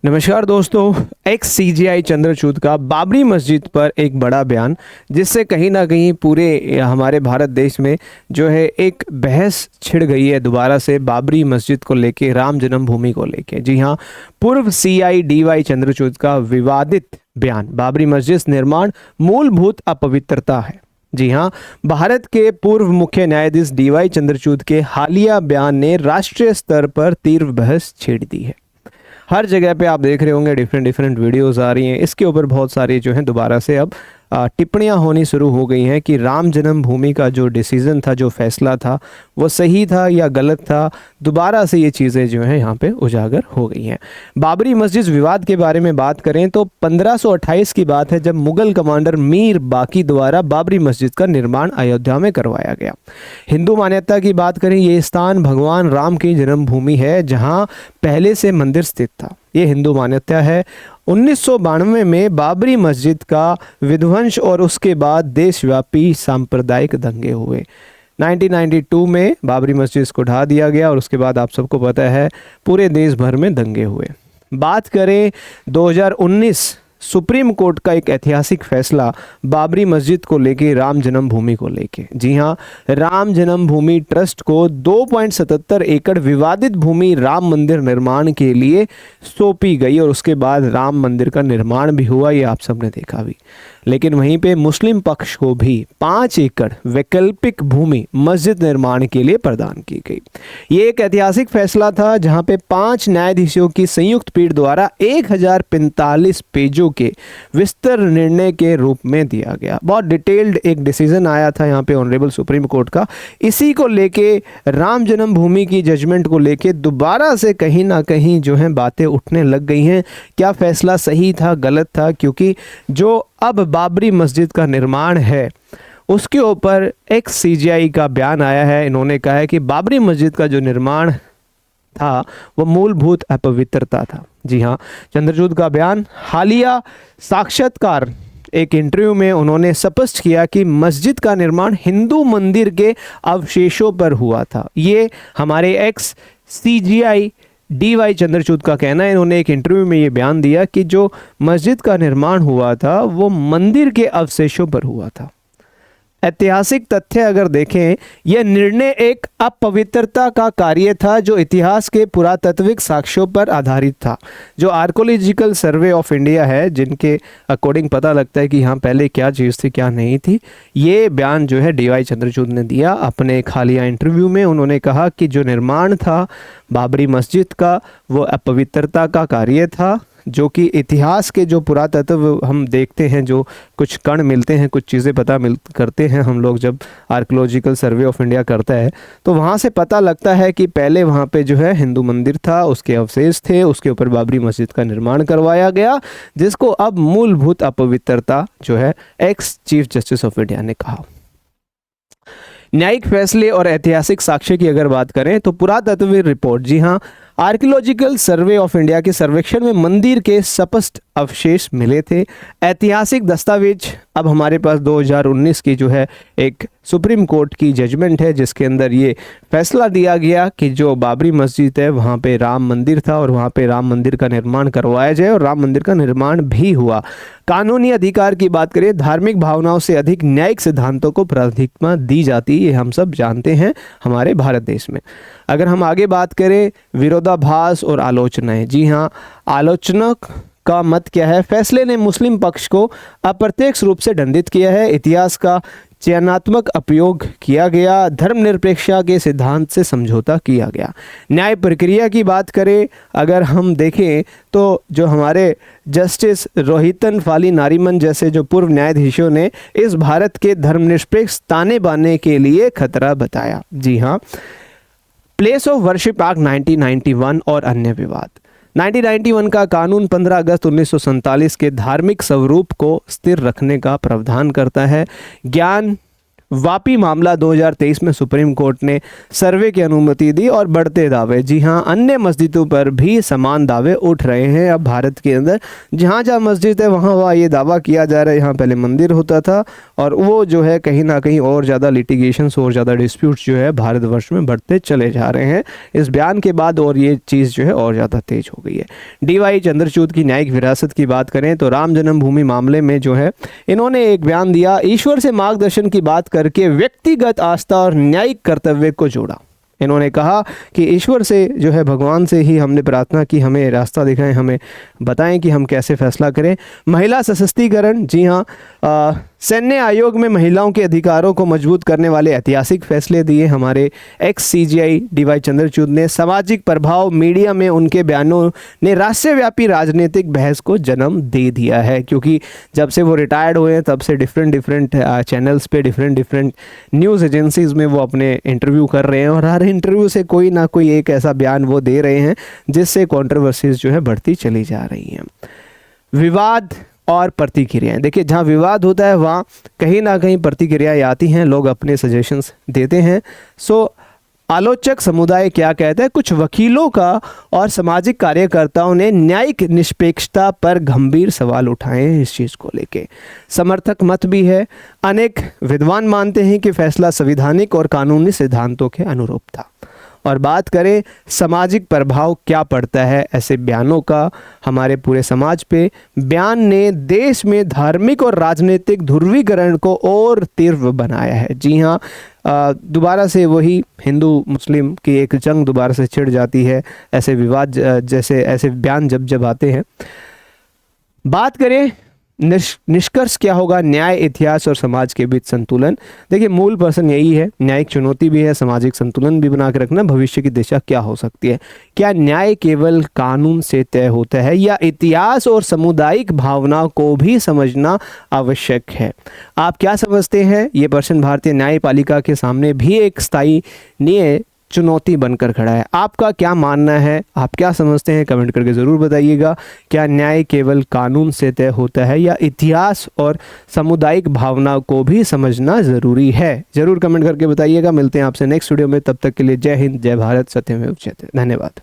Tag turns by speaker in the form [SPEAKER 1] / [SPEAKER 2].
[SPEAKER 1] नमस्कार दोस्तों। X CJI Chandrachud का बाबरी मस्जिद पर एक बड़ा बयान, जिससे कहीं ना कहीं पूरे हमारे भारत देश में जो है एक बहस छिड़ गई है दोबारा से बाबरी मस्जिद को लेके, राम जन्मभूमि को लेके। जी हाँ, पूर्व सीआई डीवाई चंद्रचूड का विवादित बयान, बाबरी मस्जिद निर्माण मूलभूत अपवित्रता है। जी हाँ, भारत के पूर्व मुख्य न्यायाधीश डीवाई चंद्रचूड के हालिया बयान ने राष्ट्रीय स्तर पर तीव्र बहस छेड़ दी है। हर जगह पे आप देख रहे होंगे डिफरेंट वीडियोस आ रही हैं, इसके ऊपर बहुत सारी जो है दोबारा से अब टिप्पणियां होनी शुरू हो गई हैं कि राम जन्मभूमि का जो डिसीजन था, जो फैसला था, वो सही था या गलत था। दोबारा से ये चीज़ें जो हैं यहाँ पे उजागर हो गई हैं। बाबरी मस्जिद विवाद के बारे में बात करें तो 1528 की बात है, जब मुगल कमांडर मीर बाकी द्वारा बाबरी मस्जिद का निर्माण अयोध्या में करवाया गया। हिंदू मान्यता की बात करें, ये स्थान भगवान राम की जन्मभूमि है, जहाँ पहले से मंदिर स्थित था। ये हिंदू मान्यता है। 1992 में बाबरी मस्जिद का विध्वंस और उसके बाद देशव्यापी सांप्रदायिक दंगे हुए। 1992 में बाबरी मस्जिद को ढा दिया गया और उसके बाद आप सबको पता है पूरे देश भर में दंगे हुए। बात करें 2019 सुप्रीम कोर्ट का एक ऐतिहासिक फैसला बाबरी मस्जिद को लेके, राम जन्मभूमि को लेके। जी हाँ, राम जन्मभूमि ट्रस्ट को 2.77 एकड़ विवादित भूमि राम मंदिर निर्माण के लिए सौंपी गई और उसके बाद राम मंदिर का निर्माण भी हुआ, ये आप सबने देखा भी। लेकिन वहीं पे मुस्लिम पक्ष को भी 5 एकड़ वैकल्पिक भूमि मस्जिद निर्माण के लिए प्रदान की गई। ये एक ऐतिहासिक फैसला था, जहां पे 5 न्यायाधीशों की संयुक्त पीठ द्वारा 1045 पेजों के विस्तार निर्णय के रूप में दिया गया। बहुत डिटेल्ड एक डिसीजन आया था यहाँ पे ऑनरेबल सुप्रीम कोर्ट का। इसी को लेके, राम जन्मभूमि की जजमेंट को लेके दोबारा से कहीं ना कहीं जो है बातें उठने लग गई हैं। क्या फैसला सही था, गलत था? क्योंकि जो अब बाबरी मस्जिद का निर्माण है उसके ऊपर एक्स सीजेआई का बयान आया है। इन्होंने कहा है कि बाबरी मस्जिद का जो निर्माण था वो मूलभूत अपवित्रता था। जी हाँ, चंद्रचूड का बयान। हालिया साक्षात्कार एक इंटरव्यू में उन्होंने स्पष्ट किया कि मस्जिद का निर्माण हिंदू मंदिर के अवशेषों पर हुआ था। ये हमारे एक्स सीजेआई डीवाई चंद्रचूड का कहना है। इन्होंने एक इंटरव्यू में ये बयान दिया कि जो मस्जिद का निर्माण हुआ था वो मंदिर के अवशेषों पर हुआ था। ऐतिहासिक तथ्य अगर देखें, यह निर्णय एक अपवित्रता का कार्य था जो इतिहास के पुरातात्विक साक्ष्यों पर आधारित था। जो आर्कोलॉजिकल सर्वे ऑफ इंडिया है, जिनके अकॉर्डिंग पता लगता है कि यहाँ पहले क्या चीज़ थी क्या नहीं थी। ये बयान जो है डीवाई चंद्रचूड ने दिया अपने एक हालिया इंटरव्यू में। उन्होंने कहा कि जो निर्माण था बाबरी मस्जिद का वो अपवित्रता का कार्य था, जो कि इतिहास के जो पुरातत्व हम देखते हैं, जो कुछ कण मिलते हैं, कुछ चीज़ें पता करते हैं हम लोग जब आर्कियोलॉजिकल सर्वे ऑफ इंडिया करता है, तो वहाँ से पता लगता है कि पहले वहाँ पे जो है हिंदू मंदिर था, उसके अवशेष थे, उसके ऊपर बाबरी मस्जिद का निर्माण करवाया गया, जिसको अब मूलभूत अपवित्रता जो है ex chief justice of India ने कहा। न्यायिक फैसले और ऐतिहासिक साक्ष्य की अगर बात करें तो पुरातत्व रिपोर्ट, जी हाँ, आर्कियोलॉजिकल सर्वे ऑफ इंडिया के सर्वेक्षण में मंदिर के स्पष्ट अवशेष मिले थे। ऐतिहासिक दस्तावेज अब हमारे पास 2019 की जो है एक सुप्रीम कोर्ट की जजमेंट है, जिसके अंदर ये फैसला दिया गया कि जो बाबरी मस्जिद है वहाँ पे राम मंदिर था और वहाँ पे राम मंदिर का निर्माण करवाया जाए, और राम मंदिर का निर्माण भी हुआ। कानूनी अधिकार की बात करें, धार्मिक भावनाओं से अधिक न्यायिक सिद्धांतों को प्राथमिकता दी जाती है, ये हम सब जानते हैं हमारे भारत देश में। अगर हम आगे बात करें विरोधाभास और आलोचनाएं, जी हाँ, आलोचनक का मत क्या है? फैसले ने मुस्लिम पक्ष को अप्रत्यक्ष रूप से दंडित किया है। इतिहास का चयनात्मक उपयोग किया गया, धर्मनिरपेक्षता के सिद्धांत से समझौता किया गया। न्याय प्रक्रिया की बात करें अगर हम देखें तो जो हमारे जस्टिस रोहितन फाली नारीमन जैसे जो पूर्व न्यायाधीशों ने इस भारत के धर्मनिरपेक्ष ताने बाने के लिए खतरा बताया। जी हाँ, प्लेस ऑफ वर्शिप एक्ट 1991 और अन्य विवाद। 1991 का कानून 15 अगस्त 1947 के धार्मिक स्वरूप को स्थिर रखने का प्रावधान करता है। ज्ञान वापी मामला 2023 में सुप्रीम कोर्ट ने सर्वे की अनुमति दी और बढ़ते दावे, जी हाँ, अन्य मस्जिदों पर भी समान दावे उठ रहे हैं। अब भारत के अंदर जहाँ जहाँ मस्जिद है वहाँ ये दावा किया जा रहा है यहाँ पहले मंदिर होता था, और वो जो है कहीं ना कहीं और ज़्यादा लिटिगेशंस और ज़्यादा डिस्प्यूट्स जो है भारतवर्ष में बढ़ते चले जा रहे हैं इस बयान के बाद, और ये चीज़ जो है और ज़्यादा तेज हो गई है। DY चंद्रचूड की न्यायिक विरासत की बात करें तो राम जन्मभूमि मामले में जो है इन्होंने एक बयान दिया, ईश्वर से मार्गदर्शन की बात करके व्यक्तिगत आस्था और न्यायिक कर्तव्य को जोड़ा। इन्होंने कहा कि ईश्वर से जो है, भगवान से ही हमने प्रार्थना की, हमें रास्ता दिखाएं, हमें बताएं कि हम कैसे फैसला करें। महिला सशक्तिकरण, जी हाँ, सैन्य आयोग में महिलाओं के अधिकारों को मजबूत करने वाले ऐतिहासिक फैसले दिए हमारे ex-CGI DY चंद्रचूड ने। सामाजिक प्रभाव, मीडिया में उनके बयानों ने राष्ट्रव्यापी राजनीतिक बहस को जन्म दे दिया है, क्योंकि जब से वो रिटायर्ड हुए हैं तब से डिफरेंट चैनल्स पे डिफरेंट न्यूज़ एजेंसीज़ में वो अपने इंटरव्यू कर रहे हैं, और हर इंटरव्यू से कोई ना कोई एक ऐसा बयान वो दे रहे हैं जिससे कंट्रोवर्सीज जो है बढ़ती चली जा रही हैं। विवाद और प्रतिक्रियाएं, देखिए जहाँ विवाद होता है वहाँ कहीं ना कहीं प्रतिक्रियाएं आती हैं, लोग अपने सजेशंस देते हैं। आलोचक समुदाय क्या कहता है, कुछ वकीलों का और सामाजिक कार्यकर्ताओं ने न्यायिक निष्पक्षता पर गंभीर सवाल उठाए हैं इस चीज़ को लेके। समर्थक मत भी है, अनेक विद्वान मानते हैं कि फैसला संवैधानिक और कानूनी सिद्धांतों के अनुरूप था। और बात करें सामाजिक प्रभाव क्या पड़ता है ऐसे बयानों का हमारे पूरे समाज पे, बयान ने देश में धार्मिक और राजनीतिक ध्रुवीकरण को और तीव्र बनाया है। जी हाँ, दोबारा से वही हिंदू मुस्लिम की एक जंग दोबारा से छिड़ जाती है ऐसे विवाद, जैसे ऐसे बयान जब आते हैं। बात करें निष्कर्ष क्या होगा, न्याय, इतिहास और समाज के बीच संतुलन। देखिए मूल प्रश्न यही है, न्यायिक चुनौती भी है, सामाजिक संतुलन भी बना के रखना। भविष्य की दिशा क्या हो सकती है, क्या न्याय केवल कानून से तय होता है या इतिहास और सामुदायिक भावना को भी समझना आवश्यक है। आप क्या समझते हैं, ये प्रश्न भारतीय न्यायपालिका के सामने भी एक स्थायी न्याय चुनौती बनकर खड़ा है। आपका क्या मानना है, आप क्या समझते हैं, कमेंट करके ज़रूर बताइएगा। क्या न्याय केवल कानून से तय होता है या इतिहास और सामुदायिक भावना को भी समझना ज़रूरी है, ज़रूर कमेंट करके बताइएगा। मिलते हैं आपसे नेक्स्ट वीडियो में, तब तक के लिए जय हिंद, जय भारत, सत्यमेव जयते। धन्यवाद।